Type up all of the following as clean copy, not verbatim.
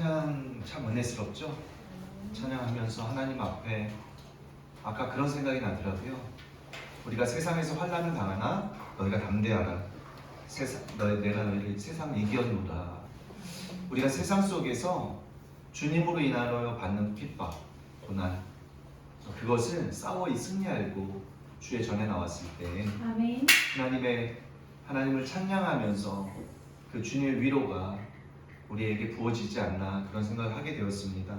찬양 참 은혜스럽죠? 찬양하면서 하나님 앞에 아까 그런 생각이 나더라고요. 우리가 세상에서 환난을 당하나 너희가 담대하라. 내가 너희를 세상 이겨노라. 우리가 세상 속에서 주님으로 인하여 받는 핍박, 고난, 그것을 싸워 승리하고 주의 전에 나왔을 때 아멘. 하나님을 찬양하면서 그 주님의 위로가 우리에게 부어지지 않나 그런 생각을 하게 되었습니다.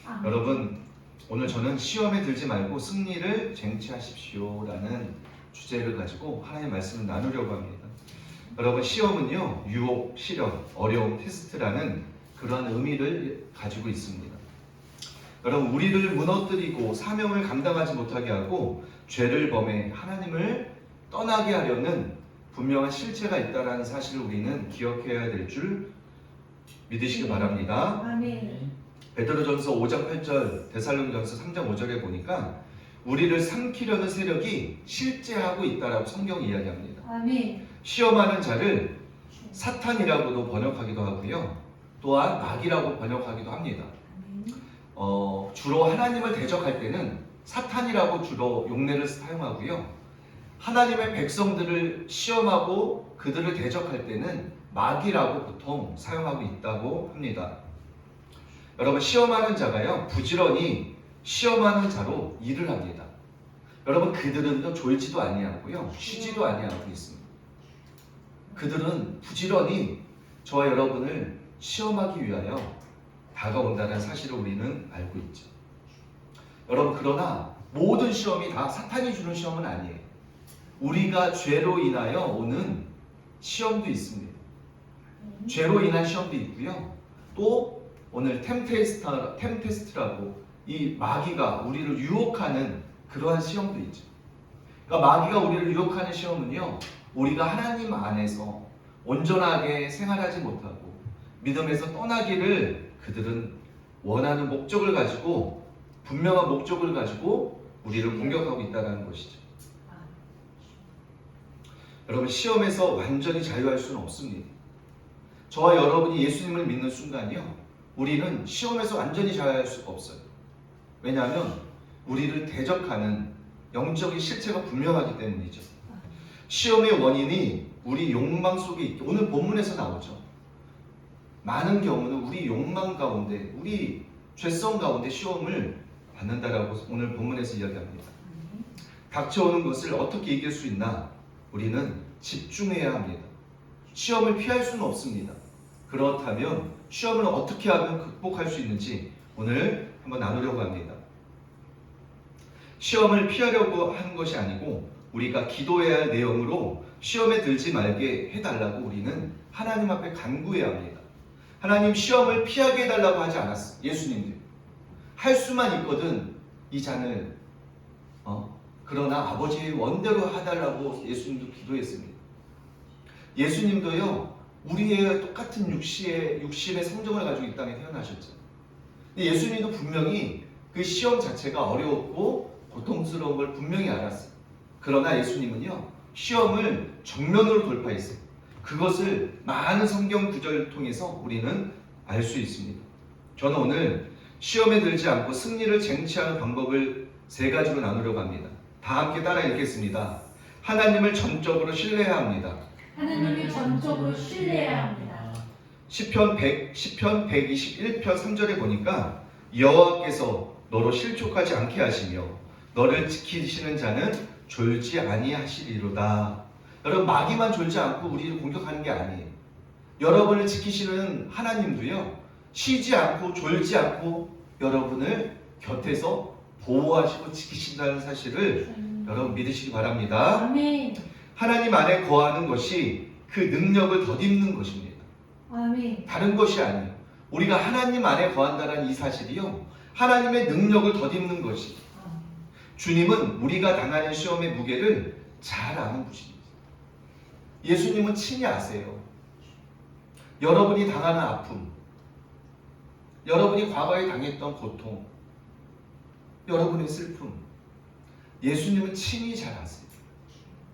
아멘. 여러분, 오늘 저는 시험에 들지 말고 승리를 쟁취하십시오 라는 주제를 가지고 하나님의 말씀을 나누려고 합니다. 여러분, 시험은요, 유혹, 시련, 어려움, 테스트라는 그러한 의미를 가지고 있습니다. 여러분, 우리를 무너뜨리고 사명을 감당하지 못하게 하고 죄를 범해 하나님을 떠나게 하려는 분명한 실체가 있다는 사실을 우리는 기억해야 될 줄 믿으시기 바랍니다. 아멘. 베드로전서 5장 8절, 데살로니가전서 3장 5절에 보니까 우리를 삼키려는 세력이 실제하고 있다라고 성경이 이야기합니다. 아멘. 시험하는 자를 사탄이라고도 번역하기도 하고요, 또한 마귀라고 번역하기도 합니다. 주로 하나님을 대적할 때는 사탄이라고 주로 용례를 사용하고요, 하나님의 백성들을 시험하고 그들을 대적할 때는 마귀라고 보통 사용하고 있다고 합니다. 여러분, 시험하는 자가요, 부지런히 시험하는 자로 일을 합니다. 여러분, 그들은 졸지도 아니하고요, 쉬지도 아니하고 있습니다. 그들은 부지런히 저와 여러분을 시험하기 위하여 다가온다는 사실을 우리는 알고 있죠. 여러분, 그러나 모든 시험이 다 사탄이 주는 시험은 아니에요. 우리가 죄로 인하여 오는 시험도 있습니다. 죄로 인한 시험도 있고요, 또 오늘 템테스트라고 이 마귀가 우리를 유혹하는 그러한 시험도 있죠. 그러니까 마귀가 우리를 유혹하는 시험은요, 우리가 하나님 안에서 온전하게 생활하지 못하고 믿음에서 떠나기를 그들은 원하는 목적을 가지고, 분명한 목적을 가지고 우리를 공격하고 있다는 것이죠. 여러분, 시험에서 완전히 자유할 수는 없습니다. 저와 여러분이 예수님을 믿는 순간이요, 우리는 시험에서 완전히 자유할 수가 없어요. 왜냐하면 우리를 대적하는 영적인 실체가 분명하기 때문이죠. 시험의 원인이 우리 욕망 속에 있고, 오늘 본문에서 나오죠. 많은 경우는 우리 욕망 가운데, 우리 죄성 가운데 시험을 받는다라고 오늘 본문에서 이야기합니다. 닥쳐오는 것을 어떻게 이길 수 있나? 우리는 집중해야 합니다. 시험을 피할 수는 없습니다. 그렇다면 시험을 어떻게 하면 극복할 수 있는지 오늘 한번 나누려고 합니다. 시험을 피하려고 하는 것이 아니고 우리가 기도해야 할 내용으로 시험에 들지 말게 해달라고 우리는 하나님 앞에 간구해야 합니다. 하나님, 시험을 피하게 해달라고 하지 않았어요. 예수님도 할 수만 있거든 이 잔을 그러나 아버지의 원대로 해달라고 예수님도 기도했습니다. 예수님도요, 우리의 똑같은 육신의 성정을 가지고 이 땅에 태어나셨죠. 예수님도 분명히 그 시험 자체가 어려웠고 고통스러운 걸 분명히 알았어요. 그러나 예수님은요, 시험을 정면으로 돌파했어요. 그것을 많은 성경 구절을 통해서 우리는 알 수 있습니다. 저는 오늘 시험에 들지 않고 승리를 쟁취하는 방법을 3가지로 나누려고 합니다. 다 함께 따라 읽겠습니다. 하나님을 전적으로 신뢰해야 합니다. 하나님을 전적으로 신뢰해야 합니다. 시편 121편 3절에 보니까 여호와께서 너로 실족하지 않게 하시며 너를 지키시는 자는 졸지 아니하시리로다. 여러분, 마귀만 졸지 않고 우리를 공격하는 게 아니에요. 여러분을 지키시는 하나님도요, 쉬지 않고 졸지 않고 여러분을 곁에서 보호하시고 지키신다는 사실을 여러분 믿으시기 바랍니다. 아멘. 하나님 안에 거하는 것이 그 능력을 덧입는 것입니다. 아멘. 다른 것이 아니에요. 우리가 하나님 안에 거한다는 이 사실이요, 하나님의 능력을 덧입는 것이. 주님은 우리가 당하는 시험의 무게를 잘 아는 분이십니다. 예수님은 친히 아세요. 여러분이 당하는 아픔, 여러분이 과거에 당했던 고통, 여러분의 슬픔, 예수님은 친히 잘 아세요.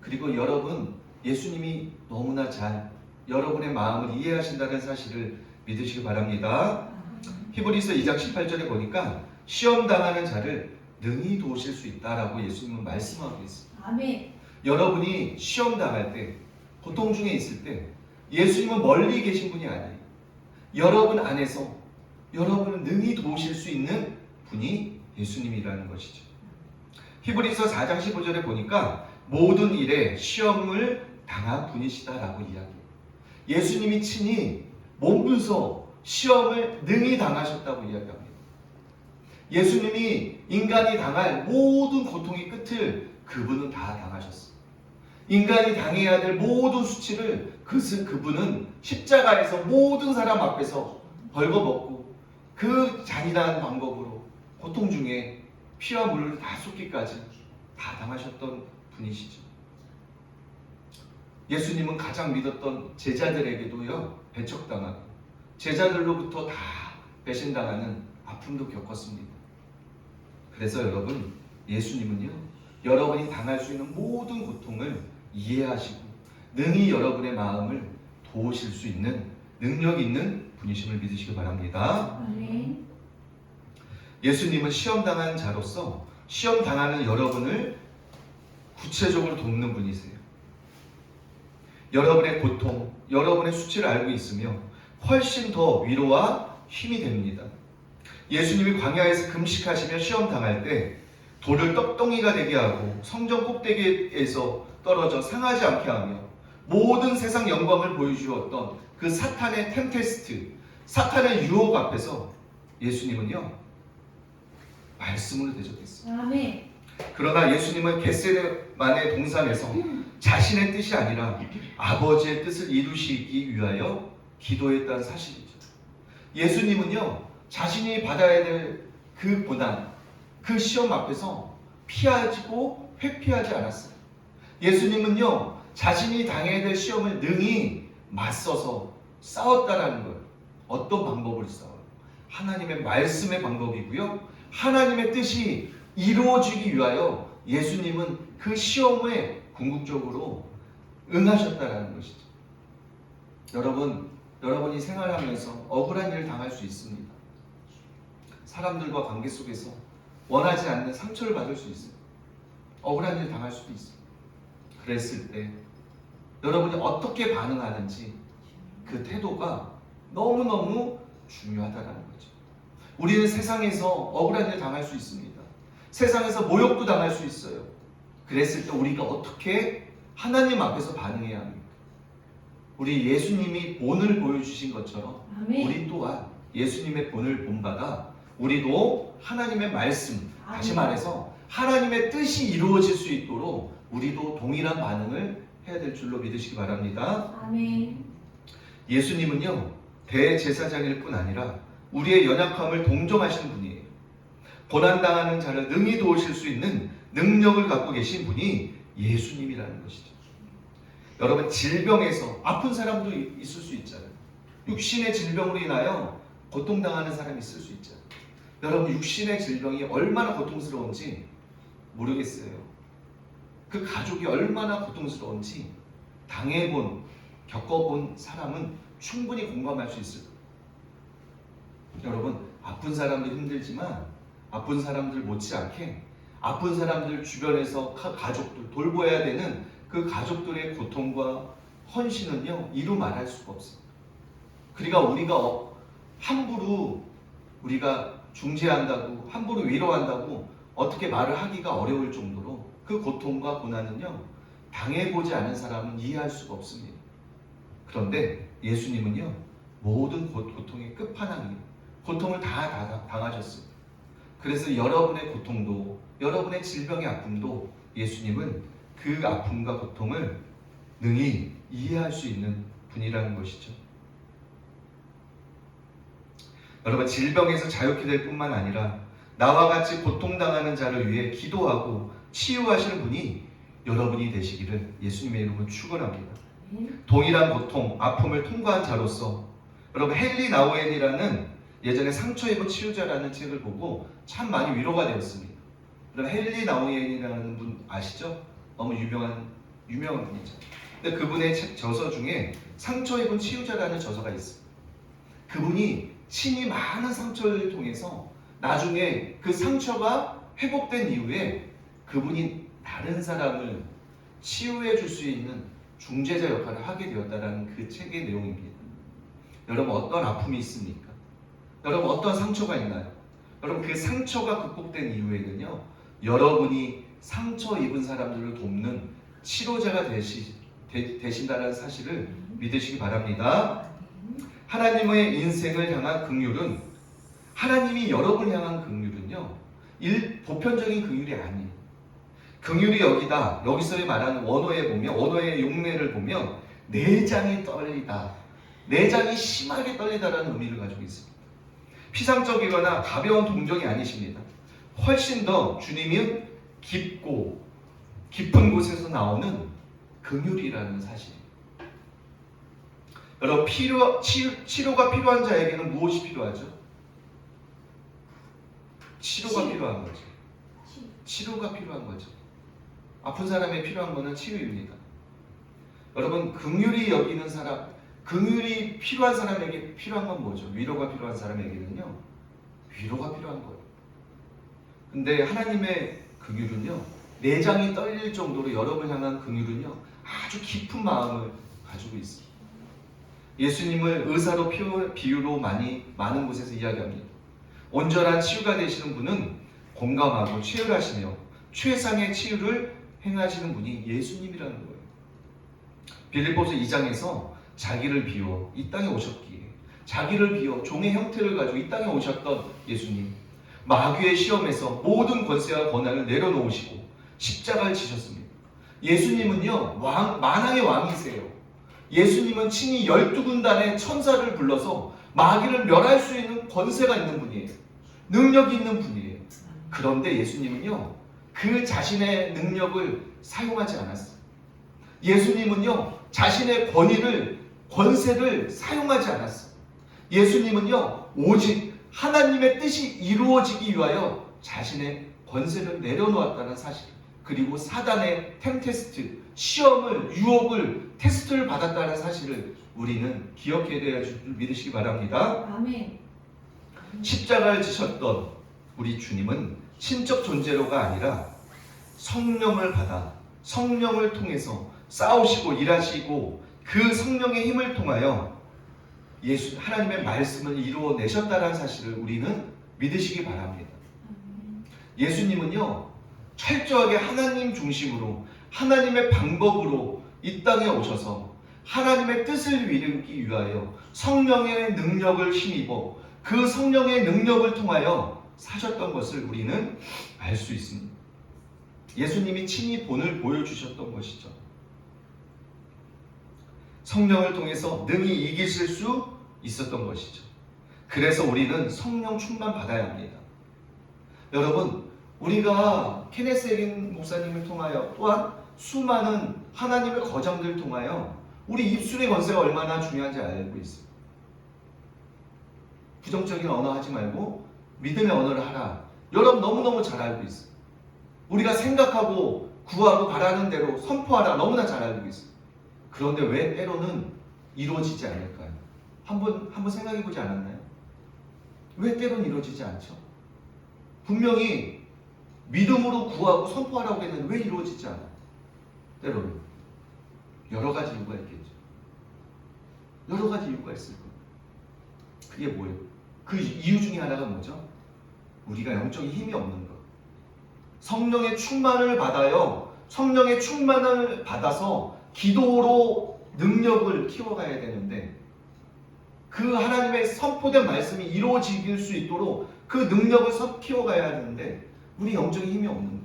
그리고 여러분, 예수님이 너무나 잘 여러분의 마음을 이해하신다는 사실을 믿으시기 바랍니다. 히브리서 2장 18절에 보니까 시험 당하는 자를 능히 도우실 수 있다라고 예수님은 말씀하고 있어요. 아멘. 여러분이 시험 당할 때, 고통 중에 있을 때 예수님은 멀리 계신 분이 아니에요. 여러분 안에서 여러분을 능히 도우실 수 있는 분이 예수님이라는 것이죠. 히브리서 4장 15절에 보니까 모든 일에 시험을 당한 분이시다라고 이야기해요. 예수님이 친히 몸부서 시험을 능히 당하셨다고 이야기합니다. 예수님이 인간이 당할 모든 고통의 끝을 그분은 다 당하셨어요. 인간이 당해야 될 모든 수치를 그분은 십자가에서 모든 사람 앞에서 벌거벗고 그 잔인한 방법으로 고통 중에 피와 물을 다 쏟기까지 다 당하셨던 분이시죠. 예수님은 가장 믿었던 제자들에게도요 배척당하고 제자들로부터 다 배신당하는 아픔도 겪었습니다. 그래서 여러분, 예수님은요 여러분이 당할 수 있는 모든 고통을 이해하시고 능히 여러분의 마음을 도우실 수 있는 능력 있는 분이심을 믿으시기 바랍니다. 아멘. 예수님은 시험당한 자로서 시험당하는 여러분을 구체적으로 돕는 분이세요. 여러분의 고통, 여러분의 수치를 알고 있으며 훨씬 더 위로와 힘이 됩니다. 예수님이 광야에서 금식하시며 시험당할 때 돌을 떡덩이가 되게 하고 성전 꼭대기에서 떨어져 상하지 않게 하며 모든 세상 영광을 보여주었던 그 사탄의 템테스트, 사탄의 유혹 앞에서 예수님은요 말씀으로 대적했어요. 아멘. 그러나 예수님은 겟세마네 동산에서 자신의 뜻이 아니라 아버지의 뜻을 이루시기 위하여 기도했다는 사실이죠. 예수님은요 자신이 받아야 될 그 고난, 그 시험 앞에서 피하고 회피하지 않았어요. 예수님은요 자신이 당해야 될 시험을 능히 맞서서 싸웠다라는 거예요. 어떤 방법을 싸워요? 하나님의 말씀의 방법이고요. 하나님의 뜻이 이루어지기 위하여 예수님은 그 시험에 궁극적으로 응하셨다라는 것이죠. 여러분이 생활하면서 억울한 일을 당할 수 있습니다. 사람들과 관계 속에서 원하지 않는 상처를 받을 수 있어요. 억울한 일을 당할 수도 있어요. 그랬을 때 여러분이 어떻게 반응하는지 그 태도가 너무너무 중요하다는 거죠. 우리는 세상에서 억울한 일을 당할 수 있습니다. 세상에서 모욕도 당할 수 있어요. 그랬을 때 우리가 어떻게 하나님 앞에서 반응해야 합니까? 우리 예수님이 본을 보여주신 것처럼 아멘. 우리 또한 예수님의 본을 본받아 우리도 하나님의 말씀, 다시 말해서 하나님의 뜻이 이루어질 수 있도록 우리도 동일한 반응을 해야 될 줄로 믿으시기 바랍니다. 아멘. 예수님은요 대제사장일 뿐 아니라 우리의 연약함을 동정하시는 분이에요. 고난당하는 자를 능히 도우실 수 있는 능력을 갖고 계신 분이 예수님이라는 것이죠. 여러분, 질병에서 아픈 사람도 있을 수 있잖아요. 육신의 질병으로 인하여 고통당하는 사람이 있을 수 있잖아요. 여러분, 육신의 질병이 얼마나 고통스러운지 모르겠어요. 그 가족이 얼마나 고통스러운지 당해본, 겪어본 사람은 충분히 공감할 수 있을 거예요. 여러분, 아픈 사람도 힘들지만 아픈 사람들 못지않게 아픈 사람들 주변에서 가족들 돌보아야 되는 그 가족들의 고통과 헌신은요 이루 말할 수가 없습니다. 그러니까 우리가 함부로 우리가 중재한다고 함부로 위로한다고 어떻게 말을 하기가 어려울 정도로 그 고통과 고난은요 당해보지 않은 사람은 이해할 수가 없습니다. 그런데 예수님은요 모든 고통의 끝판왕이에요. 고통을 다 당하셨습니다. 그래서 여러분의 고통도 여러분의 질병의 아픔도 예수님은 그 아픔과 고통을 능히 이해할 수 있는 분이라는 것이죠. 여러분, 질병에서 자유케 될 뿐만 아니라 나와 같이 고통당하는 자를 위해 기도하고 치유하시는 분이 여러분이 되시기를 예수님의 이름으로 축원합니다. 동일한 고통, 아픔을 통과한 자로서 여러분 헨리 나우엔이라는 예전에 상처 입은 치유자라는 책을 보고 참 많이 위로가 되었습니다. 여러분 헨리 나우엔이라는 분 아시죠? 너무 유명한 분이죠. 근데 그분의 책 저서 중에 상처 입은 치유자라는 저서가 있어요. 그분이 친히 많은 상처를 통해서 나중에 그 상처가 회복된 이후에 그분이 다른 사람을 치유해 줄 수 있는 중재자 역할을 하게 되었다는 그 책의 내용입니다. 여러분 어떤 아픔이 있습니까? 여러분 어떤 상처가 있나요? 여러분 그 상처가 극복된 이후에는요, 여러분이 상처 입은 사람들을 돕는 치료자가 되신다는 사실을 믿으시기 바랍니다. 하나님의 인생을 향한 긍휼은, 하나님이 여러분을 향한 긍휼은요, 보편적인 긍휼이 아니에요. 긍휼이 여기서 말하는 원어의 용례를 보면 내장이 떨리다, 내장이 심하게 떨리다라는 의미를 가지고 있습니다. 피상적이거나 가벼운 동정이 아니십니다. 훨씬 더 주님은 깊은 곳에서 나오는 긍휼이라는 사실입니다. 여러분 치료가 필요한 자에게는 무엇이 필요하죠? 치료가 필요한 거죠. 치료가 필요한 거죠. 아픈 사람에 필요한 것은 치유입니다. 여러분 긍휼이 여기는 사람, 긍휼이 필요한 사람에게 필요한 건 뭐죠? 위로가 필요한 사람에게는요, 위로가 필요한 거예요. 근데 하나님의 긍휼은요, 내장이 떨릴 정도로 여러분을 향한 긍휼은요, 아주 깊은 마음을 가지고 있습니다. 예수님을 의사로 비유로 많은 곳에서 이야기합니다. 온전한 치유가 되시는 분은 공감하고 치유하시며 최상의 치유를 행하시는 분이 예수님이라는 거예요. 빌립보서 2장에서 자기를 비워 이 땅에 오셨기에, 자기를 비워 종의 형태를 가지고 이 땅에 오셨던 예수님, 마귀의 시험에서 모든 권세와 권한을 내려놓으시고 십자가를 지셨습니다. 예수님은요, 만왕의 왕이세요. 예수님은 친히 12군단의 천사를 불러서 마귀를 멸할 수 있는 권세가 있는 분이에요. 능력이 있는 분이에요. 그런데 예수님은요, 그 자신의 능력을 사용하지 않았어요. 예수님은요, 자신의 권세를 사용하지 않았어요. 예수님은요, 오직 하나님의 뜻이 이루어지기 위하여 자신의 권세를 내려놓았다는 사실, 그리고 사단의 템테스트, 시험을, 유혹을, 테스트를 받았다는 사실을 우리는 기억해야 될 줄 믿으시기 바랍니다. 아멘. 십자가를 지셨던 우리 주님은 신적 존재로가 아니라 성령을 받아 성령을 통해서 싸우시고 일하시고 그 성령의 힘을 통하여 하나님의 말씀을 이루어내셨다는 사실을 우리는 믿으시기 바랍니다. 예수님은요, 철저하게 하나님 중심으로 하나님의 방법으로 이 땅에 오셔서 하나님의 뜻을 이루기 위하여 성령의 능력을 힘입어 그 성령의 능력을 통하여 사셨던 것을 우리는 알 수 있습니다. 예수님이 친히 본을 보여주셨던 것이죠. 성령을 통해서 능히 이기실 수 있었던 것이죠. 그래서 우리는 성령 충만 받아야 합니다. 여러분, 우리가 케네스 에긴 목사님을 통하여 또한 수많은 하나님의 거장들을 통하여 우리 입술의 권세가 얼마나 중요한지 알고 있어요. 부정적인 언어 하지 말고 믿음의 언어를 하라. 여러분 너무너무 잘 알고 있어요. 우리가 생각하고 구하고 바라는 대로 선포하라. 너무나 잘 알고 있어요. 그런데 왜 때로는 이루어지지 않을까요? 한번 생각해 보지 않았나요? 왜 때로는 이루어지지 않죠? 분명히 믿음으로 구하고 선포하라고 했는데 왜 이루어지지 않아요? 때로는 여러 가지 이유가 있겠죠. 여러 가지 이유가 있을 거예요. 그게 뭐예요? 그 이유 중에 하나가 뭐죠? 우리가 영적인 힘이 없는 것. 성령의 충만을 받아요. 성령의 충만을 받아서 기도로 능력을 키워가야 되는데, 그 하나님의 선포된 말씀이 이루어질 수 있도록 그 능력을 키워가야 하는데 우리 영적인 힘이 없는 거예요.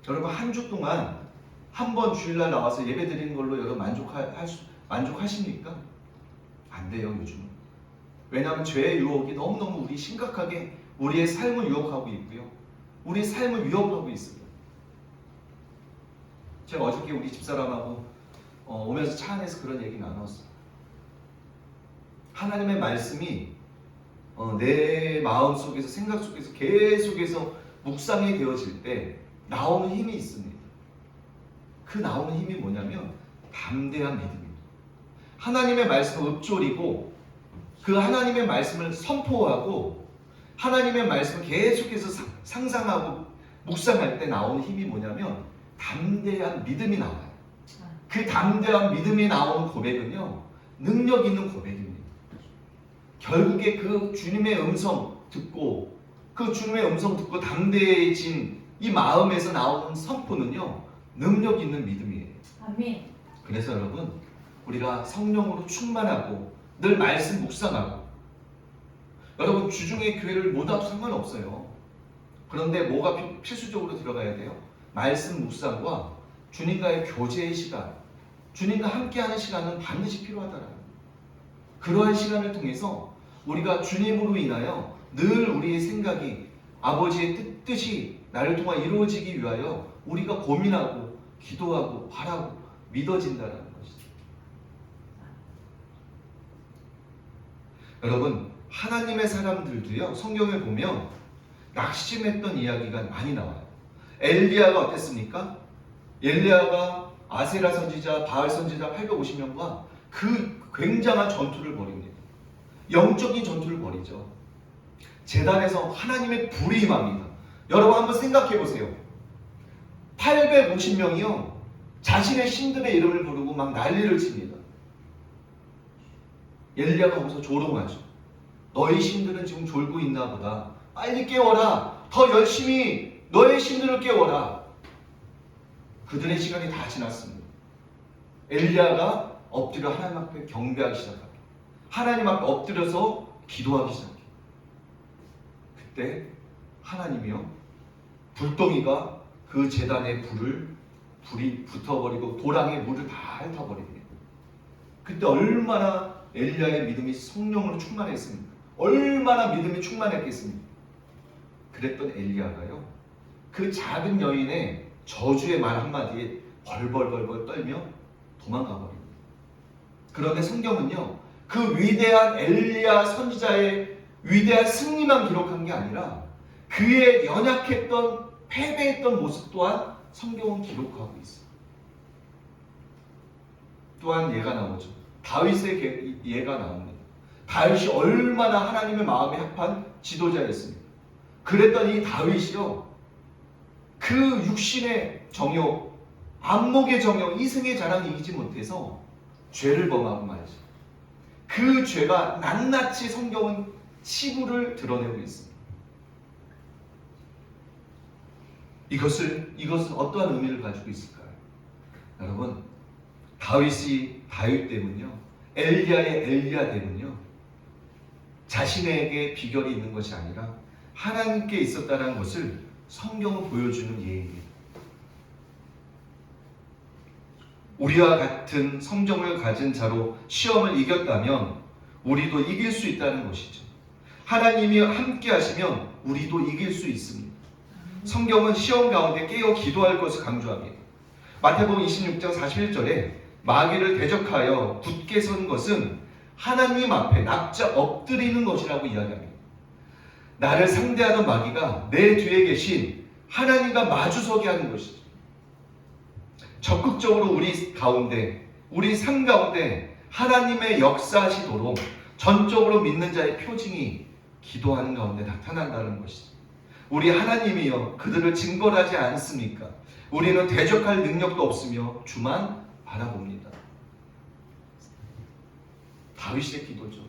여러분 한 주 동안 한 번 주일날 나와서 예배 드리는 걸로 여러분 만족하십니까? 안 돼요, 요즘은. 왜냐하면 죄의 유혹이 너무너무 우리 심각하게 우리의 삶을 유혹하고 있고요. 우리의 삶을 위협하고 있습니다. 제가 어저께 우리 집사람하고 오면서 차 안에서 그런 얘기 나눴어요. 하나님의 말씀이 내 마음 속에서, 생각 속에서 계속해서 묵상이 되어질 때 나오는 힘이 있습니다. 그 나오는 힘이 뭐냐면 담대한 믿음입니다. 하나님의 말씀을 읊조리고 그 하나님의 말씀을 선포하고 하나님의 말씀을 계속해서 상상하고 묵상할 때 나오는 힘이 뭐냐면 담대한 믿음이 나와요. 그 담대한 믿음이 나오는 고백은요, 능력 있는 고백입니다. 결국에 그 주님의 음성 듣고 담대해진 이 마음에서 나오는 선포는요, 능력 있는 믿음이에요. 아멘. 그래서 여러분, 우리가 성령으로 충만하고 늘 말씀 묵상하고, 여러분 주중에 교회를 못 와도 상관없어요. 그런데 뭐가 필수적으로 들어가야 돼요? 말씀 묵상과 주님과의 교제의 시간, 주님과 함께하는 시간은 반드시 필요하다라는 거예요. 그러한 시간을 통해서 우리가 주님으로 인하여 늘 우리의 생각이 아버지의 뜻이 나를 통해 이루어지기 위하여 우리가 고민하고 기도하고 바라고 믿어진다는 것이죠. 여러분, 하나님의 사람들도요, 성경에 보면 낙심했던 이야기가 많이 나와요. 엘리야가 어땠습니까? 엘리야가 아세라 선지자, 바알 선지자 850명과 그 굉장한 전투를 벌입니다. 영적인 전투를 벌이죠. 제단에서 하나님의 불이 임합니다. 여러분 한번 생각해 보세요. 850명이요, 자신의 신들의 이름을 부르고 막 난리를 칩니다. 엘리야가 거기서 조롱하죠. 너희 신들은 지금 졸고 있나 보다. 빨리 깨워라. 더 열심히 너의 신들을 깨워라. 그들의 시간이 다 지났습니다. 엘리야가 엎드려 하나님 앞에 경배하기 시작합니다. 하나님 앞에 엎드려서 기도하기 시작해요. 그때 하나님이요, 불덩이가 그 제단의 불이 붙어버리고 도랑에 물을 다 핥아버립니다. 그때 얼마나 엘리야의 믿음이 성령으로 충만했습니까? 얼마나 믿음이 충만했겠습니까? 그랬던 엘리야가요, 그 작은 여인의 저주의 말 한마디에 벌벌벌벌 떨며 도망가 버립니다. 그런데 성경은요, 그 위대한 엘리야 선지자의 위대한 승리만 기록한 게 아니라 그의 연약했던 패배했던 모습 또한 성경은 기록하고 있어요. 또한 예가 나오죠. 다윗의 예가 나옵니다. 다윗이 얼마나 하나님의 마음에 합한 지도자였습니까? 그랬던 이 다윗이요, 그 육신의 정욕, 안목의 정욕, 이승의 자랑을 이기지 못해서 죄를 범하고 말이죠. 그 죄가 낱낱이 성경은 치부를 드러내고 있습니다. 이것은 어떠한 의미를 가지고 있을까요? 여러분, 다윗 때문요, 엘리야의 엘리야 때문요, 자신에게 비결이 있는 것이 아니라 하나님께 있었다는 것을 성경은 보여주는 예입니다. 우리와 같은 성정을 가진 자로 시험을 이겼다면 우리도 이길 수 있다는 것이죠. 하나님이 함께 하시면 우리도 이길 수 있습니다. 성경은 시험 가운데 깨어 기도할 것을 강조합니다. 마태복음 26장 41절에 마귀를 대적하여 굳게 선 것은 하나님 앞에 납작 엎드리는 것이라고 이야기합니다. 나를 상대하던 마귀가 내 뒤에 계신 하나님과 마주서게 하는 것이죠. 적극적으로 우리 삶 가운데 하나님의 역사하시도록 전적으로 믿는 자의 표징이 기도하는 가운데 나타난다는 것이죠. 우리 하나님이여 그들을 징벌하지 않습니까? 우리는 대적할 능력도 없으며 주만 바라봅니다. 다윗의 기도죠.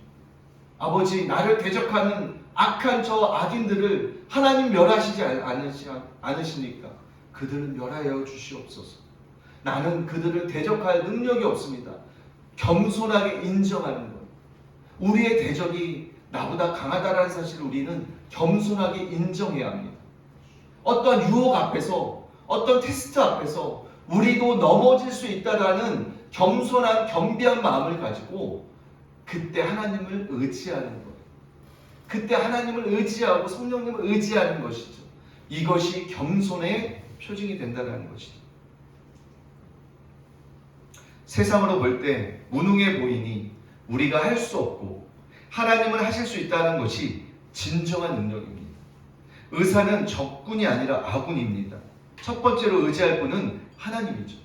아버지, 나를 대적하는 악한 저 악인들을 하나님 멸하시지 않으십니까? 그들은 멸하여 주시옵소서. 나는 그들을 대적할 능력이 없습니다. 겸손하게 인정하는 것. 우리의 대적이 나보다 강하다는 사실을 우리는 겸손하게 인정해야 합니다. 어떤 유혹 앞에서, 어떤 테스트 앞에서 우리도 넘어질 수 있다라는 겸손한 겸비한 마음을 가지고 그때 하나님을 의지하는 거예요. 그때 하나님을 의지하고 성령님을 의지하는 것이죠. 이것이 겸손의 표징이 된다는 것이죠. 세상으로 볼 때 무능해 보이니 우리가 할 수 없고 하나님은 하실 수 있다는 것이 진정한 능력입니다. 의사는 적군이 아니라 아군입니다. 첫 번째로 의지할 분은 하나님이죠.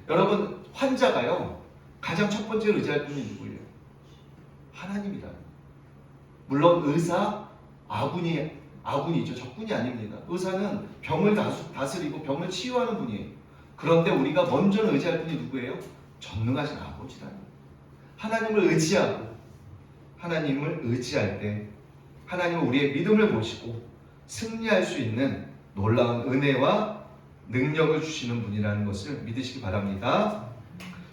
여러분, 환자가요, 가장 첫 번째로 의지할 분이 누구예요? 하나님이다. 물론 의사 아군이죠. 적군이 아닙니다. 의사는 병을 다스리고 병을 치유하는 분이에요. 그런데 우리가 먼저 의지할 분이 누구예요? 전능하신 아버지라는 하나님을 의지할 때 하나님은 우리의 믿음을 보시고 승리할 수 있는 놀라운 은혜와 능력을 주시는 분이라는 것을 믿으시기 바랍니다.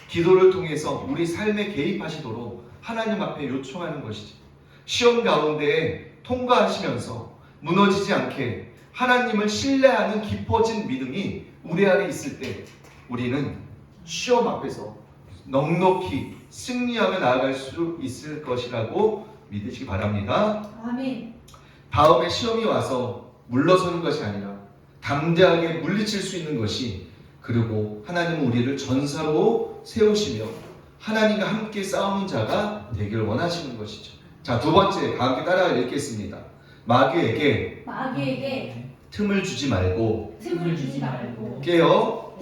기도를 통해서 우리 삶에 개입하시도록 하나님 앞에 요청하는 것이지, 시험 가운데 통과하시면서 무너지지 않게 하나님을 신뢰하는 깊어진 믿음이 우리 안에 있을 때 우리는 시험 앞에서 넉넉히 승리하며 나아갈 수 있을 것이라고 믿으시기 바랍니다. 아멘. 다음에 시험이 와서 물러서는 것이 아니라 담대하게 물리칠 수 있는 것이, 그리고 하나님은 우리를 전사로 세우시며 하나님과 함께 싸우는 자가 되기를 원하시는 것이죠. 자, 두 번째, 다 함께 따라 읽겠습니다. 마귀에게 틈을 주지 말고 깨어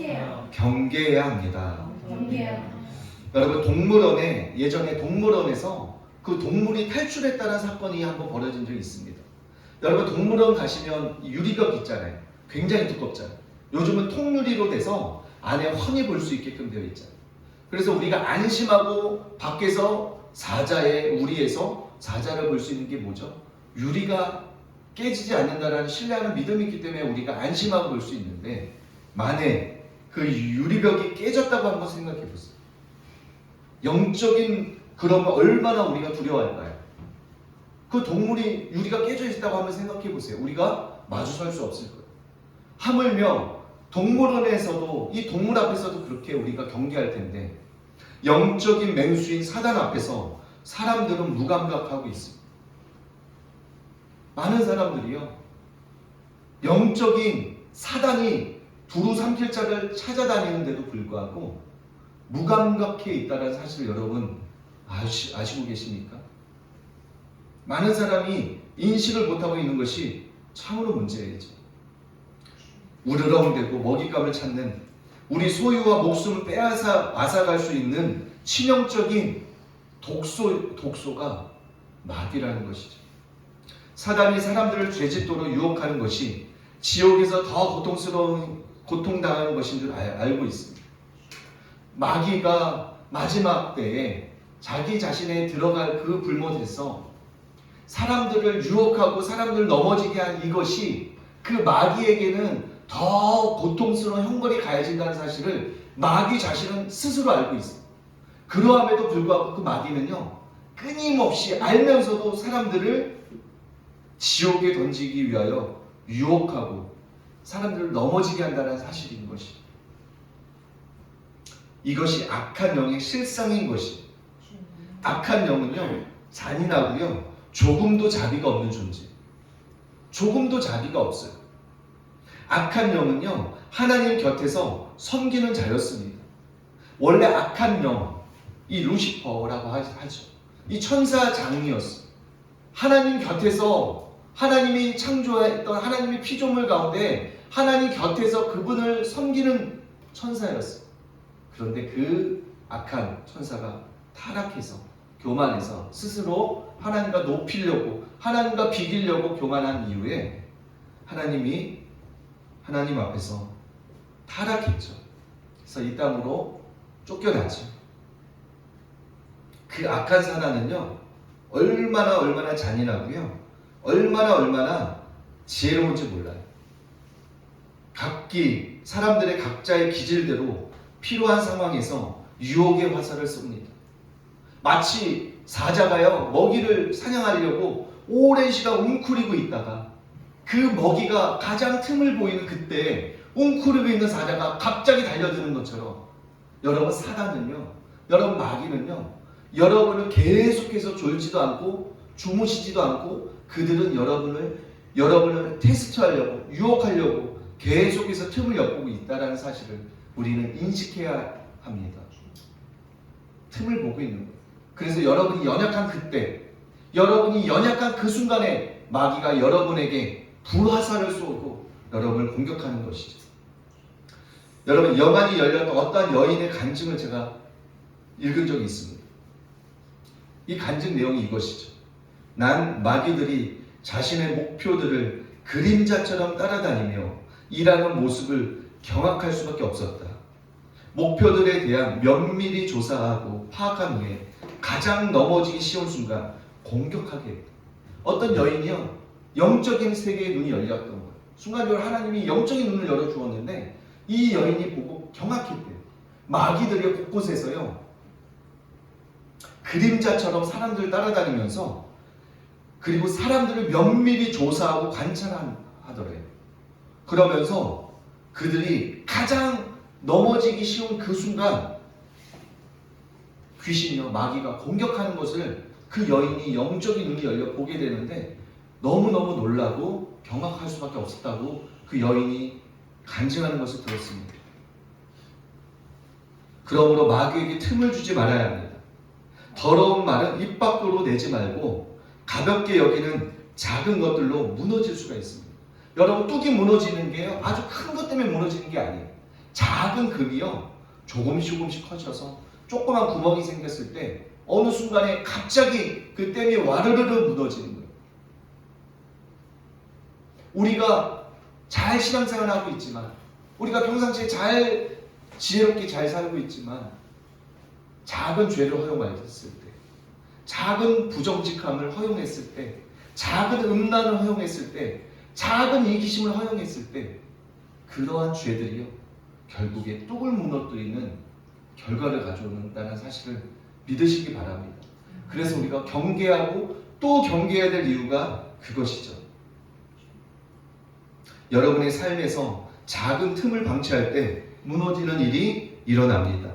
경계해야 합니다. 여러분, 예전에 동물원에서 그 동물이 탈출했다는 사건이 한번 벌어진 적이 있습니다. 여러분, 동물원 가시면 유리벽 있잖아요. 굉장히 두껍잖아요. 요즘은 통유리로 돼서 안에 훤히 볼 수 있게끔 되어 있잖아요. 그래서 우리가 안심하고 밖에서 우리에서 사자를 볼 수 있는 게 뭐죠? 유리가 깨지지 않는다라는 신뢰하는 믿음이 있기 때문에 우리가 안심하고 볼 수 있는데, 만에 그 유리벽이 깨졌다고 한번 생각해 보세요. 영적인 그러면 얼마나 우리가 두려워할까요? 그 동물이 유리가 깨져 있다고 한번 생각해 보세요. 우리가 마주설 수 없을 거예요. 하물며 동물원에서도, 이 동물 앞에서도 그렇게 우리가 경계할 텐데, 영적인 맹수인 사단 앞에서 사람들은 무감각하고 있습니다. 많은 사람들이요, 영적인 사단이 두루 삼킬 자를 찾아다니는데도 불구하고 무감각해 있다는 사실을 여러분 아시고 계십니까? 많은 사람이 인식을 못하고 있는 것이 참으로 문제이죠. 우르렁대고 먹잇감을 찾는, 우리 소유와 목숨을 빼앗아 앗아갈 수 있는 치명적인 독소가 마귀라는 것이죠. 사단이 사람들을 죄짓도록 유혹하는 것이 지옥에서 더 고통당하는 것인 줄 알고 있습니다. 마귀가 마지막 때에 자기 자신에 들어갈 그 불못에서 사람들을 유혹하고 사람들을 넘어지게 한 이것이 그 마귀에게는 더 고통스러운 형벌이 가해진다는 사실을 마귀 자신은 스스로 알고 있습니다. 그러함에도 불구하고 그 마귀는요, 끊임없이 알면서도 사람들을 지옥에 던지기 위하여 유혹하고 사람들을 넘어지게 한다는 사실인 것이죠. 이것이 악한 영의 실상인 것이. 악한 영은요, 잔인하고요, 조금도 자비가 없는 존재. 조금도 자비가 없어요. 악한 영은요, 하나님 곁에서 섬기는 자였습니다. 원래 악한 영, 이 루시퍼라고 하죠. 이 천사 장이었어요. 하나님 곁에서, 하나님이 창조했던 하나님의 피조물 가운데 하나님 곁에서 그분을 섬기는 천사였어요. 그런데 그 악한 천사가 타락해서, 교만해서 스스로 하나님과 높이려고, 하나님과 비기려고 교만한 이후에 하나님 앞에서 타락했죠. 그래서 이 땅으로 쫓겨났죠. 그 악한 사단은요, 얼마나 잔인하고요, 얼마나 지혜로운지 몰라요. 사람들의 각자의 기질대로 필요한 상황에서 유혹의 화살을 쏩니다. 마치 사자가요, 먹이를 사냥하려고 오랜 시간 웅크리고 있다가 그 먹이가 가장 틈을 보이는 그때 웅크리고 있는 사자가 갑자기 달려드는 것처럼, 여러분, 사단은요, 여러분, 마귀는요, 여러분을 계속해서 졸지도 않고 주무시지도 않고 그들은 여러분을 테스트하려고, 유혹하려고 계속해서 틈을 엿보고 있다는 사실을 우리는 인식해야 합니다. 틈을 보고 있는 거예요. 그래서 여러분이 연약한 그때, 여러분이 연약한 그 순간에 마귀가 여러분에게 불화살을 쏘고 여러분을 공격하는 것이죠. 여러분, 여관이 열렸던 어떤 여인의 간증을 제가 읽은 적이 있습니다. 이 간증 내용이 이것이죠. 난 마귀들이 자신의 목표들을 그림자처럼 따라다니며 일하는 모습을 경악할 수밖에 없었다. 목표들에 대한 면밀히 조사하고 파악한 후에 가장 넘어지기 쉬운 순간 공격하게 했다. 어떤 여인이요, 영적인 세계의 눈이 열렸던 거예요. 순간적으로 하나님이 영적인 눈을 열어주었는데 이 여인이 보고 경악했대요. 마귀들이 곳곳에서요, 그림자처럼 사람들을 따라다니면서 그리고 사람들을 면밀히 조사하고 관찰하더래요. 그러면서 그들이 가장 넘어지기 쉬운 그 순간 귀신이요, 마귀가 공격하는 것을 그 여인이 영적인 눈이 열려 보게 되는데 너무너무 놀라고 경악할 수밖에 없었다고 그 여인이 간증하는 것을 들었습니다. 그러므로 마귀에게 틈을 주지 말아야 합니다. 더러운 말은 입 밖으로 내지 말고 가볍게 여기는 작은 것들로 무너질 수가 있습니다. 여러분, 뚝이 무너지는 게요, 아주 큰 것 때문에 무너지는 게 아니에요. 작은 금이요, 조금씩 커져서 조그만 구멍이 생겼을 때 어느 순간에 갑자기 그 댐이 와르르르 무너지는 거예요. 우리가 잘 신앙생활하고 있지만, 우리가 평상시에 잘 지혜롭게 잘 살고 있지만, 작은 죄를 허용했을 때, 작은 부정직함을 허용했을 때, 작은 음란을 허용했을 때, 작은 이기심을 허용했을 때, 그러한 죄들이요, 결국에 뚝을 무너뜨리는 결과를 가져온다는 사실을 믿으시기 바랍니다. 그래서 우리가 경계하고 또 경계해야 될 이유가 그것이죠. 여러분의 삶에서 작은 틈을 방치할 때 무너지는 일이 일어납니다.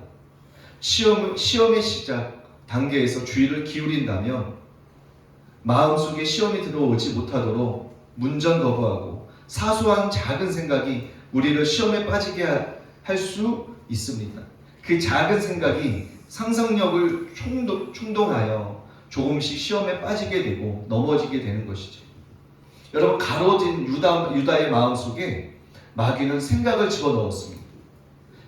시험의 시작 단계에서 주의를 기울인다면 마음속에 시험이 들어오지 못하도록 문전거부하고 사소한 작은 생각이 우리를 시험에 빠지게 할 수 있습니다. 그 작은 생각이 상상력을 충동하여 조금씩 시험에 빠지게 되고 넘어지게 되는 것이죠. 여러분, 가로진 유다의 마음속에 마귀는 생각을 집어넣었습니다.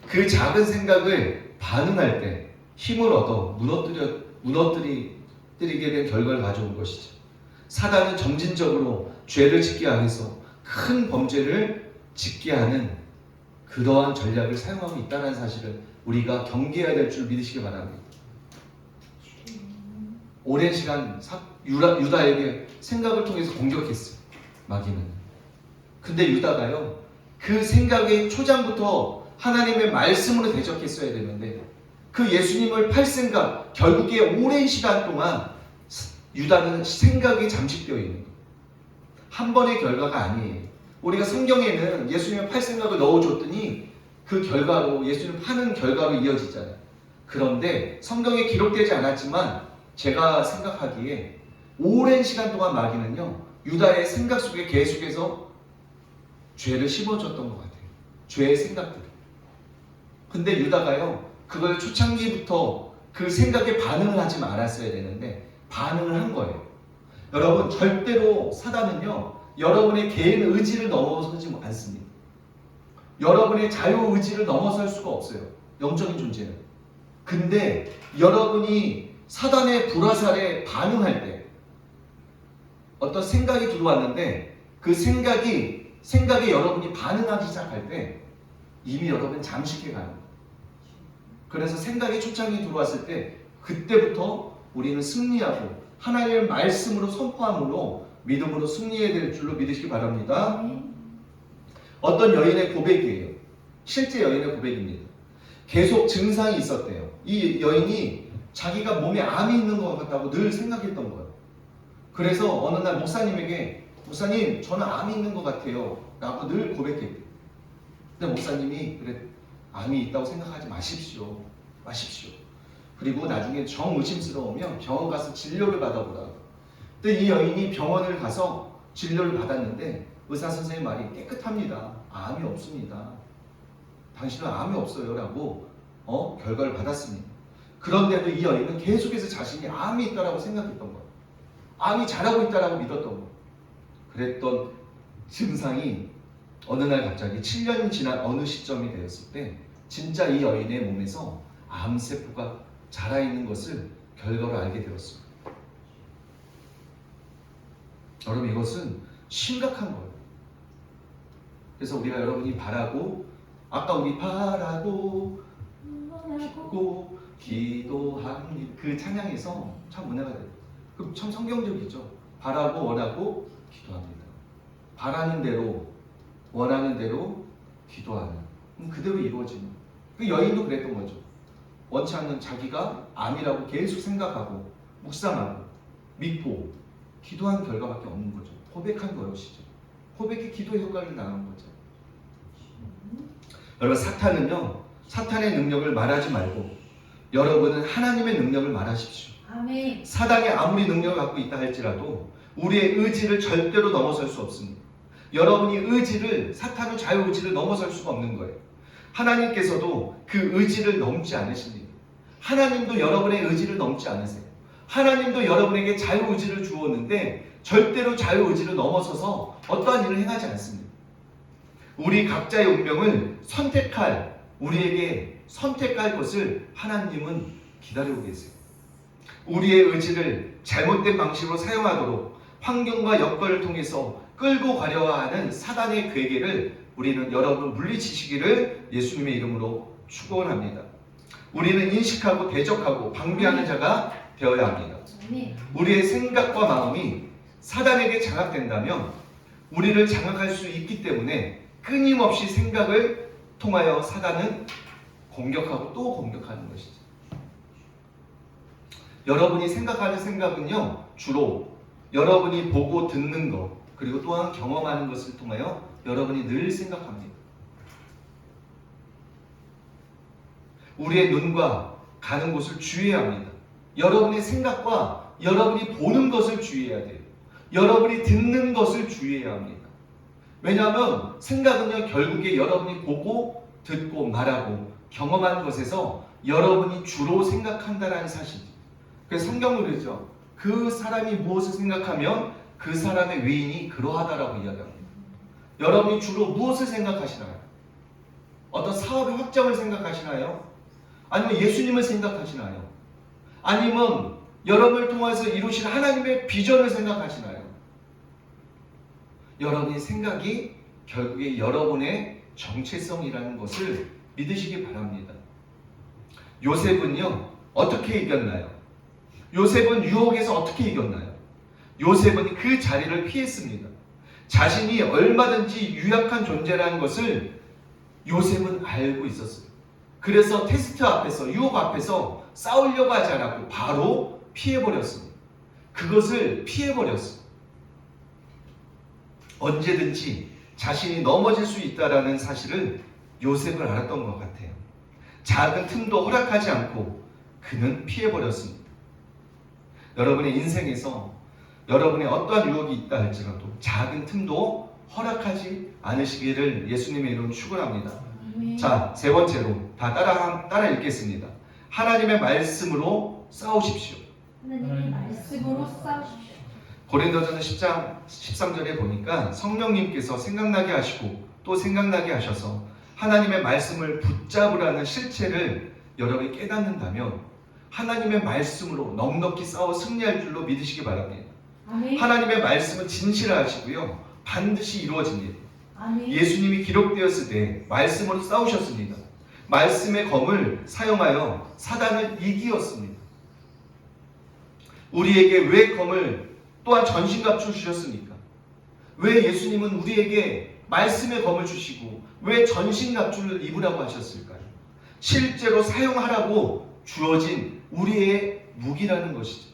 그 작은 생각을 반응할 때 힘을 얻어 무너뜨리게 된 결과를 가져온 것이죠. 사단은 점진적으로 죄를 짓게 하면서 큰 범죄를 짓게 하는 그러한 전략을 사용하고 있다는 사실을 우리가 경계해야 될 줄 믿으시기 바랍니다. 오랜 시간 유다에게 생각을 통해서 공격했어요, 마귀는. 근데 유다가요, 그 생각의 초장부터 하나님의 말씀으로 대적했어야 되는데 그 예수님을 팔 생각, 결국에 오랜 시간 동안 유다는 생각이 잠식되어 있는 거예요. 한 번의 결과가 아니에요. 우리가 성경에는 예수님을 팔 생각을 넣어줬더니 그 결과로 예수님 파는 결과로 이어지잖아요. 그런데 성경에 기록되지 않았지만 제가 생각하기에 오랜 시간 동안 마귀는요, 유다의 생각 속에 계속해서 죄를 심어줬던 것 같아요. 죄의 생각들. 근데 유다가요, 그걸 초창기부터 그 생각에 반응을 하지 말았어야 되는데 반응을 한 거예요. 여러분, 절대로 사단은요, 여러분의 개인 의지를 넘어서지 않습니다. 여러분의 자유의지를 넘어설 수가 없어요, 영적인 존재는. 근데 여러분이 사단의 불화살에 반응할 때, 어떤 생각이 들어왔는데 그 생각에 여러분이 반응하기 시작할 때 이미 여러분 잠식해 가는 거예요. 그래서 생각이 초창기 들어왔을 때 그때부터 우리는 승리하고 하나님의 말씀으로 선포함으로 믿음으로 승리해야 될 줄로 믿으시기 바랍니다. 어떤 여인의 고백이에요. 실제 여인의 고백입니다. 계속 증상이 있었대요. 이 여인이 자기가 몸에 암이 있는 것 같다고 늘 생각했던 거예요. 그래서 어느 날 목사님에게, 목사님, 저는 암이 있는 것 같아요 라고 늘 고백했대요. 근데 목사님이, 그래, 암이 있다고 생각하지 마십시오. 그리고 나중에 정의심스러우면 병원 가서 진료를 받아보라고. 근데 이 여인이 병원을 가서 진료를 받았는데 의사 선생님 말이 깨끗합니다. 암이 없습니다. 당신은 암이 없어요 라고 결과를 받았습니다. 그런데도 이 여인은 계속해서 자신이 암이 있다라고 생각했던 거예요. 암이 잘하고 있다라고 믿었던 거예요. 그랬던 증상이 어느 날 갑자기 7년이 지난 어느 시점이 되었을 때 진짜 이 여인의 몸에서 암세포가 자라있는 것을 결과로 알게 되었습니다. 여러분 이것은 심각한 거예요. 그래서 우리가 여러분이 바라고 아까 우리 바라고 원하고 기도합니다. 그 찬양에서 참 은혜가 돼요. 그 참 성경적이죠. 바라고 원하고 기도합니다. 바라는 대로 원하는 대로 기도하는. 그대로 이루어지는. 그 여인도 그랬던 거죠. 원치 않는 자기가 아니라고 계속 생각하고 묵상하고 믿고 기도한 결과밖에 없는 거죠. 고백한 것이죠. 고백이 기도의 효과를 나눈 거죠. 여러분 사탄은요. 사탄의 능력을 말하지 말고 여러분은 하나님의 능력을 말하십시오. 아멘. 사단이 아무리 능력을 갖고 있다 할지라도 우리의 의지를 절대로 넘어설 수 없습니다. 여러분이 의지를 사탄의 자유의지를 넘어설 수가 없는 거예요. 하나님께서도 그 의지를 넘지 않으십니다. 하나님도 여러분의 의지를 넘지 않으세요. 하나님도 여러분에게 자유의지를 주었는데 절대로 자유의지를 넘어서서 어떠한 일을 행하지 않습니다. 우리 각자의 운명을 선택할 우리에게 선택할 것을 하나님은 기다리고 계세요. 우리의 의지를 잘못된 방식으로 사용하도록 환경과 여건을 통해서 끌고 가려 하는 사단의 괴계를 우리는 여러분 물리치시기를 예수님의 이름으로 축원합니다. 우리는 인식하고 대적하고 방비하는 자가 되어야 합니다. 아멘. 우리의 생각과 마음이 사단에게 장악된다면 우리를 장악할 수 있기 때문에 끊임없이 생각을 통하여 사단은 공격하고 또 공격하는 것이죠. 여러분이 생각하는 생각은요, 주로 여러분이 보고 듣는 것, 그리고 또한 경험하는 것을 통하여 여러분이 늘 생각합니다. 우리의 눈과 가는 곳을 주의해야 합니다. 여러분의 생각과 여러분이 보는 것을 주의해야 돼요. 여러분이 듣는 것을 주의해야 합니다. 왜냐하면 생각은요, 결국에 여러분이 보고 듣고 말하고 경험한 것에서 여러분이 주로 생각한다는 사실이죠. 그래서 성경은 그러죠. 그 사람이 무엇을 생각하면 그 사람의 외인이 그러하다라고 이야기합니다. 여러분이 주로 무엇을 생각하시나요? 어떤 사업의 확장을 생각하시나요? 아니면 예수님을 생각하시나요? 아니면 여러분을 통해서 이루실 하나님의 비전을 생각하시나요? 여러분의 생각이 결국에 여러분의 정체성이라는 것을 믿으시기 바랍니다. 요셉은요, 어떻게 이겼나요? 요셉은 유혹에서 어떻게 이겼나요? 요셉은 그 자리를 피했습니다. 자신이 얼마든지 유약한 존재라는 것을 요셉은 알고 있었어요. 그래서 테스트 앞에서, 유혹 앞에서 싸우려고 하지 않았고 바로 피해버렸습니다. 그것을 피해버렸어요. 언제든지 자신이 넘어질 수 있다는 사실을 요셉을 알았던 것 같아요. 작은 틈도 허락하지 않고 그는 피해버렸습니다. 여러분의 인생에서 여러분의 어떠한 유혹이 있다 할지라도 작은 틈도 허락하지 않으시기를 예수님의 이름으로 축원합니다. 아멘. 자, 세 번째로 다 따라 읽겠습니다. 하나님의 말씀으로 싸우십시오. 하나님의 말씀으로 싸우십시오. 고린도전서 10장 13절에 보니까 성령님께서 생각나게 하시고 또 생각나게 하셔서 하나님의 말씀을 붙잡으라는 실체를 여러분이 깨닫는다면 하나님의 말씀으로 넉넉히 싸워 승리할 줄로 믿으시기 바랍니다. 아멘. 하나님의 말씀은 진실하시고요, 반드시 이루어집니다. 아멘. 예수님이 기록되었을 때 말씀으로 싸우셨습니다. 말씀의 검을 사용하여 사단을 이기었습니다. 우리에게 왜 검을 또한 전신갑주를 주셨습니까? 왜 예수님은 우리에게 말씀의 검을 주시고 왜 전신갑주를 입으라고 하셨을까요? 실제로 사용하라고 주어진 우리의 무기라는 것이죠.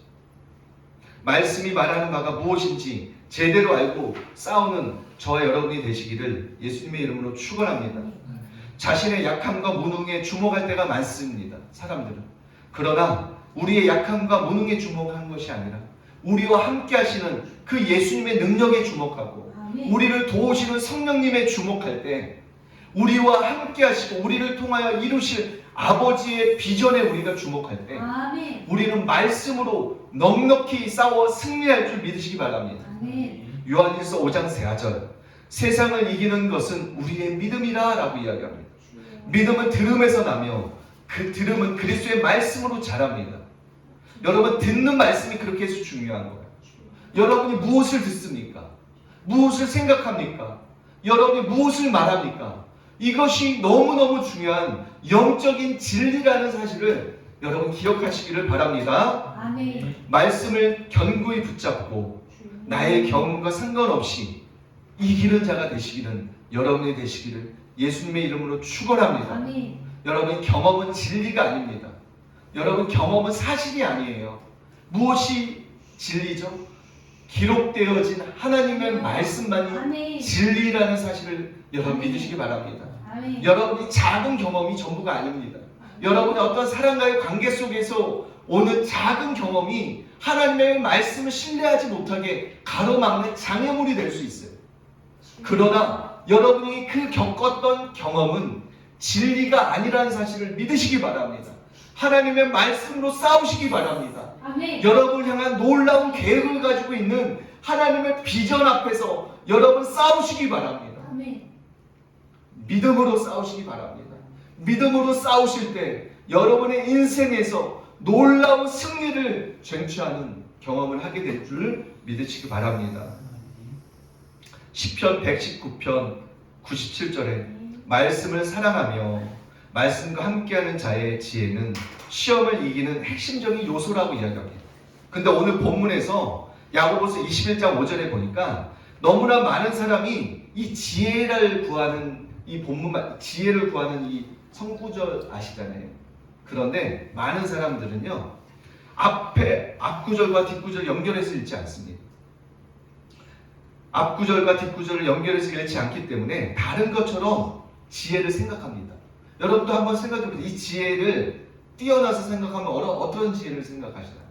말씀이 말하는 바가 무엇인지 제대로 알고 싸우는 저와 여러분이 되시기를 예수님의 이름으로 축원합니다. 자신의 약함과 무능에 주목할 때가 많습니다. 사람들은. 그러나 우리의 약함과 무능에 주목하는 것이 아니라 우리와 함께 하시는 그 예수님의 능력에 주목하고 아멘. 우리를 도우시는 성령님에 주목할 때 우리와 함께 하시고 우리를 통하여 이루실 아버지의 비전에 우리가 주목할 때 아멘. 우리는 말씀으로 넉넉히 싸워 승리할 줄 믿으시기 바랍니다. 아멘. 요한일서 5장 4절 세상을 이기는 것은 우리의 믿음이라 라고 이야기합니다. 믿음은 들음에서 나며 그 들음은 그리스도의 말씀으로 자랍니다. 여러분 듣는 말씀이 그렇게 해서 중요한 거예요. 여러분이 무엇을 듣습니까? 무엇을 생각합니까? 여러분이 무엇을 말합니까? 이것이 너무너무 중요한 영적인 진리라는 사실을 여러분 기억하시기를 바랍니다. 아멘. 말씀을 견고히 붙잡고 나의 경험과 상관없이 이기는 자가 되시기는 여러분이 되시기를 예수님의 이름으로 축원합니다. 아멘. 여러분 경험은 진리가 아닙니다. 여러분 경험은 사실이 아니에요. 무엇이 진리죠? 기록되어진 하나님의 말씀만이 아멘. 진리라는 사실을 여러분 아멘. 믿으시기 바랍니다. 아멘. 여러분이 작은 경험이 전부가 아닙니다. 여러분이 어떤 사람과의 관계 속에서 오는 작은 경험이 하나님의 말씀을 신뢰하지 못하게 가로막는 장애물이 될 수 있어요. 그러나 여러분이 그 겪었던 경험은 진리가 아니라는 사실을 믿으시기 바랍니다. 하나님의 말씀으로 싸우시기 바랍니다. 아멘. 여러분을 향한 놀라운 계획을 가지고 있는 하나님의 비전 앞에서 여러분 싸우시기 바랍니다. 아멘. 믿음으로 싸우시기 바랍니다. 믿음으로 싸우실 때 여러분의 인생에서 놀라운 승리를 쟁취하는 경험을 하게 될 줄 믿으시기 바랍니다. 시편 119편 97절에 말씀을 사랑하며 말씀과 함께하는 자의 지혜는 시험을 이기는 핵심적인 요소라고 이야기합니다. 근데 오늘 본문에서 야고보서 21장 5절에 보니까 너무나 많은 사람이 이 지혜를 구하는 이 본문 지혜를 구하는 이 성구절 아시잖아요. 그런데 많은 사람들은요 앞구절과 뒷구절 연결해서 읽지 않습니다. 앞구절과 뒷구절을 연결해서 읽지 않기 때문에 다른 것처럼 지혜를 생각합니다. 여러분도 한번 생각해보세요. 이 지혜를 뛰어나서 생각하면 어떤 지혜를 생각하시나요?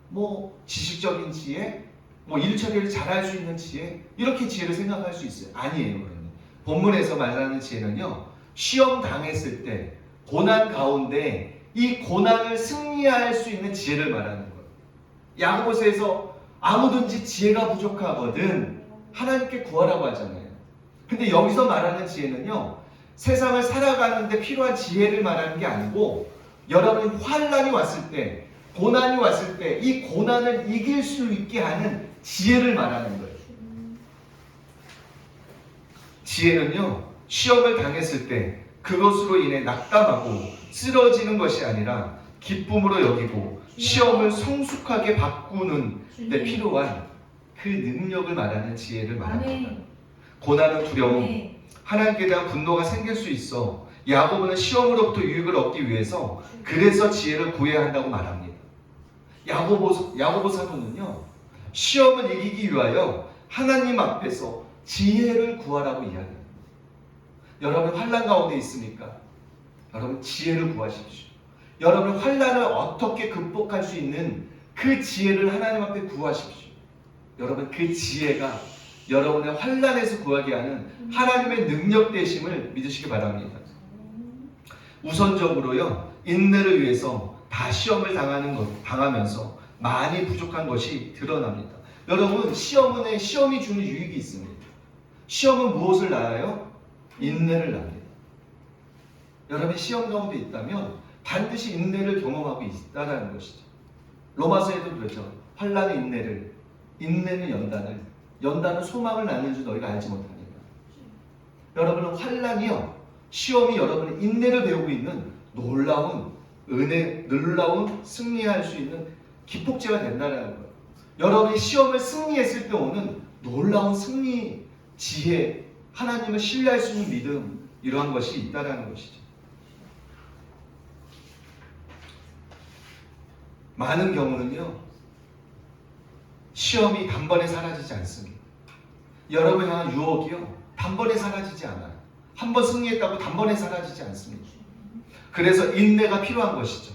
뭐 지식적인 지혜? 뭐 일처리를 잘할 수 있는 지혜? 이렇게 지혜를 생각할 수 있어요. 아니에요. 그러면 본문에서 말하는 지혜는요 시험 당했을 때 고난 가운데 이 고난을 승리할 수 있는 지혜를 말하는 거예요. 야고보서에서 아무든지 지혜가 부족하거든 하나님께 구하라고 하잖아요. 근데 여기서 말하는 지혜는요 세상을 살아가는데 필요한 지혜를 말하는 게 아니고 여러분이 환난이 왔을 때 고난이 왔을 때 이 고난을 이길 수 있게 하는 지혜를 말하는 거예요. 지혜는요 시험을 당했을 때 그것으로 인해 낙담하고 쓰러지는 것이 아니라 기쁨으로 여기고 시험을 성숙하게 바꾸는 데 필요한 그 능력을 말하는 지혜를 말합니다. 고난은 두려움, 하나님께 대한 분노가 생길 수 있어 야고보는 시험으로부터 유익을 얻기 위해서 그래서 지혜를 구해야 한다고 말합니다. 야고보 사도는요 시험을 이기기 위하여 하나님 앞에서 지혜를 구하라고 이야기합니다. 여러분 환난 가운데 있습니까? 여러분 지혜를 구하십시오. 여러분 환난을 어떻게 극복할 수 있는 그 지혜를 하나님 앞에 구하십시오. 여러분 그 지혜가 여러분의 환난에서 구하게 하는 하나님의 능력 되심을 믿으시기 바랍니다. 우선적으로요 인내를 위해서 다 시험을 당하면서 많이 부족한 것이 드러납니다. 여러분 시험이 주는 유익이 있습니다. 시험은 무엇을 낳아요? 인내를 낳습니다. 여러분이 시험 가운데 있다면 반드시 인내를 경험하고 있다는 것이죠. 로마서에도 그렇죠. 환난의 인내를, 인내는 연단은 소망을 낳는 줄 너희가 알지 못하니까. 여러분은 환난이요 시험이 여러분의 인내를 배우고 있는 놀라운 은혜, 놀라운 승리할 수 있는 기폭제가 된다는 거예요. 여러분이 시험을 승리했을 때 오는 놀라운 승리, 지혜, 하나님을 신뢰할 수 있는 믿음, 이러한 것이 있다는 것이죠. 많은 경우는요 시험이 단번에 사라지지 않습니다. 여러분을 향한 유혹이요 단번에 사라지지 않아요. 한번 승리했다고 단번에 사라지지 않습니다. 그래서 인내가 필요한 것이죠.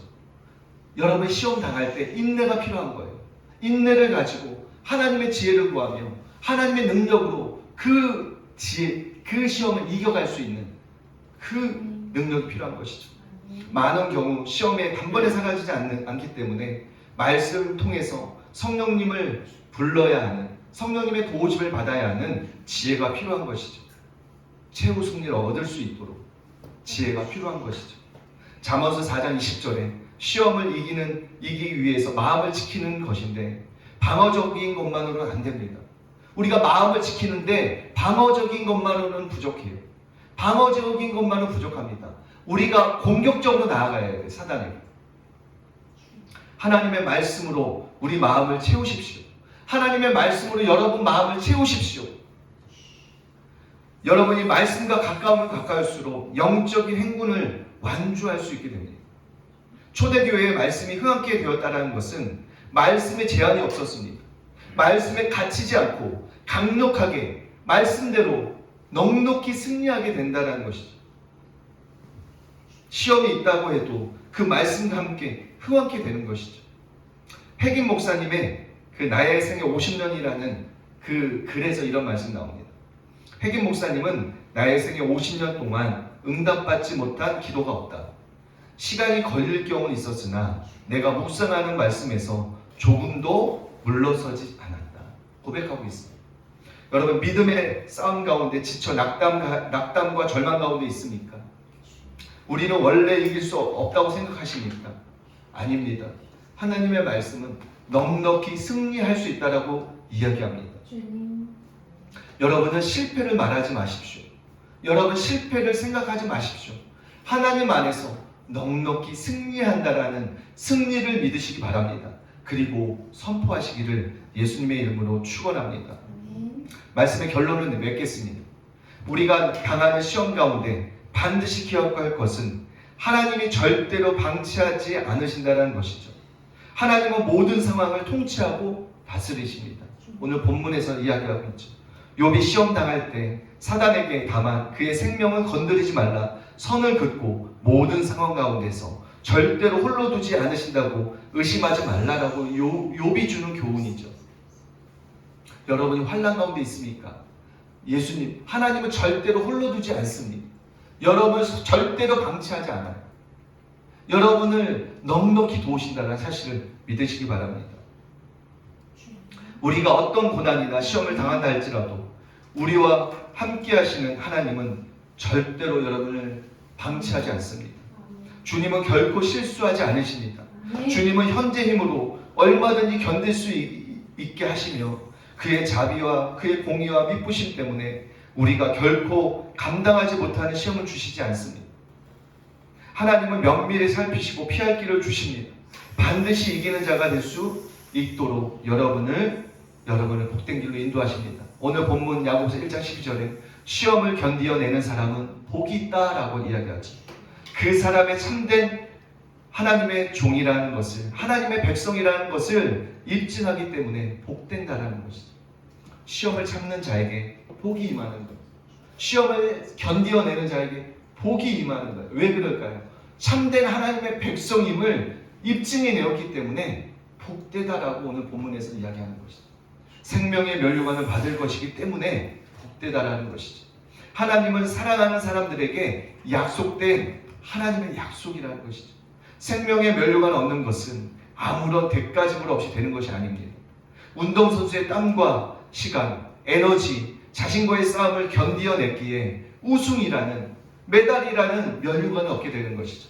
여러분이 시험 당할 때 인내가 필요한 거예요. 인내를 가지고 하나님의 지혜를 구하며 하나님의 능력으로 그 지혜, 그 시험을 이겨갈 수 있는 그 능력이 필요한 것이죠. 많은 경우 시험에 단번에 사라지지 않기 때문에 말씀을 통해서 성령님을 불러야 하는, 성령님의 도우심을 받아야 하는 지혜가 필요한 것이죠. 최후 승리를 얻을 수 있도록 지혜가 필요한 것이죠. 잠언서 4장 20절에 시험을 이기기 위해서 마음을 지키는 것인데 방어적인 것만으로는 안 됩니다. 우리가 마음을 지키는데 방어적인 것만으로는 부족해요. 방어적인 것만은 부족합니다. 우리가 공격적으로 나아가야 돼요. 사단에게. 하나님의 말씀으로 우리 마음을 채우십시오. 하나님의 말씀으로 여러분 마음을 채우십시오. 여러분이 말씀과 가까우면 가까울수록 영적인 행군을 완주할 수 있게 됩니다. 초대교회의 말씀이 흥하게 되었다는 것은 말씀에 제한이 없었습니다. 말씀에 갇히지 않고 강력하게 말씀대로 넉넉히 승리하게 된다는 것이죠. 시험이 있다고 해도 그 말씀과 함께 흥하게 되는 것이죠. 핵임 목사님의 그 나의 생애 50년이라는 그 글에서 이런 말씀이 나옵니다. 핵임 목사님은 나의 생애 50년 동안 응답받지 못한 기도가 없다. 시간이 걸릴 경우는 있었으나 내가 묵상하는 말씀에서 조금도 물러서지 않았다. 고백하고 있습니다. 여러분, 믿음의 싸움 가운데 지쳐 낙담과 절망 가운데 있습니까? 우리는 원래 이길 수 없다고 생각하십니까? 아닙니다. 하나님의 말씀은 넉넉히 승리할 수 있다라고 이야기합니다. 주님. 여러분은 실패를 말하지 마십시오. 여러분 실패를 생각하지 마십시오. 하나님 안에서 넉넉히 승리한다라는 승리를 믿으시기 바랍니다. 그리고 선포하시기를 예수님의 이름으로 축원합니다. 말씀의 결론을 맺겠습니다. 우리가 당하는 시험 가운데 반드시 기억할 것은 하나님이 절대로 방치하지 않으신다는 것이죠. 하나님은 모든 상황을 통치하고 다스리십니다. 오늘 본문에서 이야기하고 있죠. 욥이 시험 당할 때 사단에게 다만 그의 생명을 건드리지 말라 선을 긋고 모든 상황 가운데서 절대로 홀로 두지 않으신다고 의심하지 말라라고 욥이 주는 교훈이죠. 여러분이 환난 가운데 있습니까? 예수님, 하나님은 절대로 홀로 두지 않습니다. 여러분을 절대로 방치하지 않아요. 여러분을 넉넉히 도우신다는 사실을 믿으시기 바랍니다. 우리가 어떤 고난이나 시험을 당한다 할지라도 우리와 함께 하시는 하나님은 절대로 여러분을 방치하지 않습니다. 주님은 결코 실수하지 않으십니다. 주님은 현재 힘으로 얼마든지 견딜 수 있게 하시며 그의 자비와 그의 공의와 미쁘심 때문에 우리가 결코 감당하지 못하는 시험을 주시지 않습니다. 하나님은 면밀히 살피시고 피할 길을 주십니다. 반드시 이기는 자가 될 수 있도록 여러분을 복된 길로 인도하십니다. 오늘 본문 야고보서 1장 12절에 시험을 견디어내는 사람은 복이 있다라고 이야기하죠. 그 사람의 참된 하나님의 종이라는 것을, 하나님의 백성이라는 것을 입증하기 때문에 복된다라는 것이죠. 시험을 참는 자에게 복이 임하는 것, 시험을 견디어내는 자에게 복이 임하는 거예요. 왜 그럴까요? 참된 하나님의 백성임을 입증해내었기 때문에 복되다라고 오늘 본문에서 이야기하는 것이죠. 생명의 면류관을 받을 것이기 때문에 복되다라는 것이죠. 하나님은 사랑하는 사람들에게 약속된 하나님의 약속이라는 것이죠. 생명의 면류관을 얻는 것은 아무런 대가 지불 없이 되는 것이 아닙니다. 운동선수의 땀과 시간, 에너지, 자신과의 싸움을 견디어냈기에 우승이라는, 메달이라는 면류관을 얻게 되는 것이죠.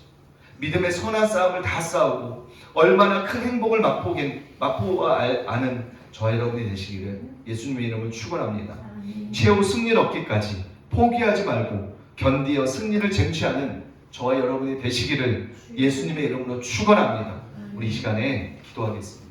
믿음의 선한 싸움을 다 싸우고 얼마나 큰 행복을 맛보아는 저와 여러분이 되시기를 예수님의 이름을 축원합니다. 최후 승리를 얻기까지 포기하지 말고 견디어 승리를 쟁취하는 저와 여러분이 되시기를 예수님의 이름으로 축원합니다. 우리 이 시간에 기도하겠습니다.